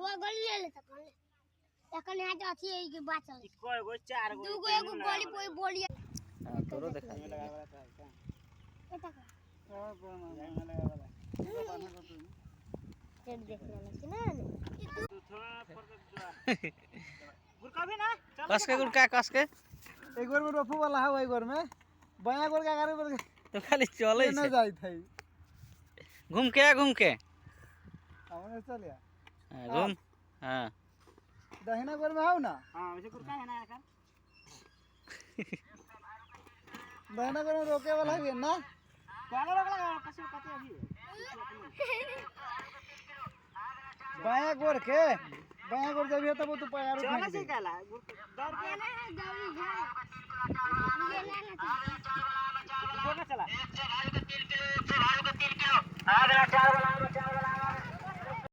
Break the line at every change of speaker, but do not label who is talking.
वो गोली ले लेता कौन এখন হাতে আছে এই যে বাঁচা
কয় গো চার গো
দুগো এগো গোলি পই বলি
हां तोरो देखा
এটা কর চেক দেখ না না
गुरका भी ना चल
कस के गुरका कस के
एक बार में रफू वाला है एक बार में बया कर के आगे कर
तो खाली चले
ना जाई थई
घूम के
हमने चलिया
हाँ, घूम हां
दहिना गोर में आओ ना
हां वैसे गुरका है ना यार
दहिना गोर में रोके वाला है ना
काला लगला कसे कते अभी
बाया गोर के बाया गोर जब तो तू पैर
चला
उठा
से काला दौड़ के
না দাবি যায় ये ले ले
बोलना चला
1 4 किलो 3 किलो आ गया 4 वाला